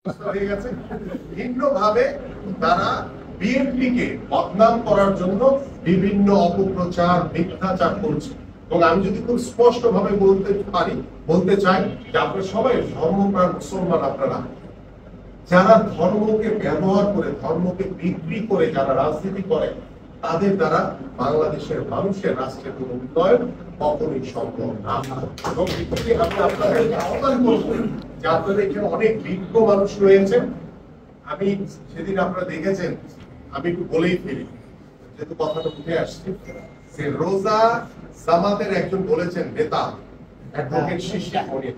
হয়ে গেছে। ভিন্নভাবে তারা বিএনপিকে বদনাম করার জন্য বিভিন্ন অপপ্রচার মিথ্যাচার করছে। এবং আমি যদি খুব স্পষ্ট ভাবে বলতে চাই যে আপনারা সবাই ধর্মপ্রাণ মুসলমান, আপনারা যারা ধর্মকে ব্যবহার করে, ধর্মকে বিক্রি করে যারা রাজনীতি করে, তাদের দ্বারা বাংলাদেশের মানুষের রাষ্ট্রের কোন উন্নয়ন কখনোই সম্ভব না। এবং আমি আপনাদেরকে আহ্বান করব যে আপনাদের এখানে অনেক বিজ্ঞ মানুষ রয়েছেন। আমি সেদিন আপনারা দেখেছেন, আমি একটু বলেই ফেলি যেহেতু কথাটা উঠে আসছে, যে রোজা জামাতের একজন বলেছেন নেতা অ্যাডভোকেট শিশির মনির,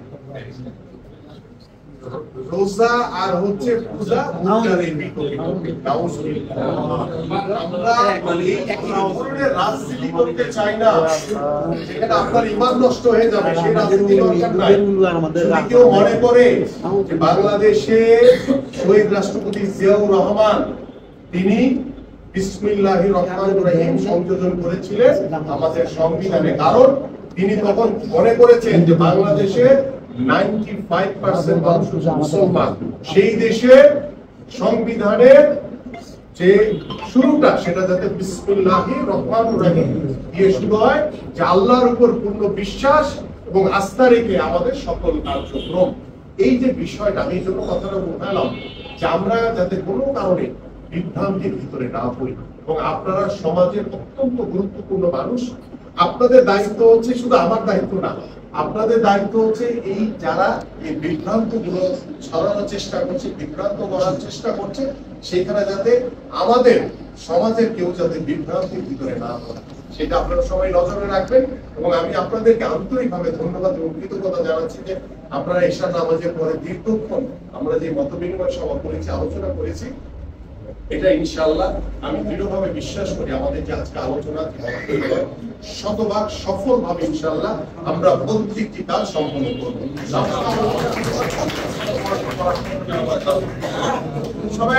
রোজা আর হচ্ছে পূজা মুখটারে বিপরীত। আমরা একই ধরনের রাজনীতি করতে চাই না যেখানে আপনার ঈমান নষ্ট হয়ে যাবে, সেই রাজনীতি দরকার নাই। যদি কেউ মনে করে যে বাংলাদেশে শহীদ রাষ্ট্রপতি জিয়াউর রহমান তিনি বিসমিল্লাহির রহমানির রহিম সংযোজন করেছিলেন আমাদের সংবিধানে, কারণ তিনি তখন মনে করেছেন যে বাংলাদেশে 95% মানুষ মুসলমান, সেই দেশের সংবিধানের যে শুরুটা সেটা যাতে বিসমিল্লাহির রহমানির রহিম দিয়ে শুরু হয়, যে আল্লাহর উপর পূর্ণ বিশ্বাস এবং আস্থা রেখে আমাদের সকল কার্যক্রম। এই যে বিষয়টা, আমি এই জন্য কথাটা উঠালাম যে আমরা যাতে কোনো কারণে বিভ্রান্তির ভিতরে না পড়ি। এবং আপনারা সমাজের অত্যন্ত গুরুত্বপূর্ণ মানুষ, আপনাদের দায়িত্ব হচ্ছে, শুধু আমার দায়িত্ব না, আপনাদের দায়িত্ব হচ্ছে এই যারা এই বিভ্রান্ত গুলো ছড়ানোর চেষ্টা করছে, বিভ্রান্ত করার চেষ্টা করছে, সেখানে যাতে আমাদের সমাজের কেউ যাতে বিভ্রান্তির ভিতরে না পড়ে সেটা আপনারা সবাই নজরে রাখবেন। এবং আমি আপনাদেরকে আন্তরিকভাবে ধন্যবাদ এবং কৃতজ্ঞতা জানাচ্ছি যে আপনারা ঈশার নামাজের পরে দীর্ঘক্ষণ আমরা যে মত বিনিময় সভা করেছি, আলোচনা করেছি, এটা ইনশাআল্লাহ আমি দৃঢ়ভাবে বিশ্বাস করি আমাদের যে আজকে আলোচনা শতভাগ সফলভাবে ইনশাআল্লাহ আমরা প্রত্যেকটি কাজ সম্পন্ন করব। সবাই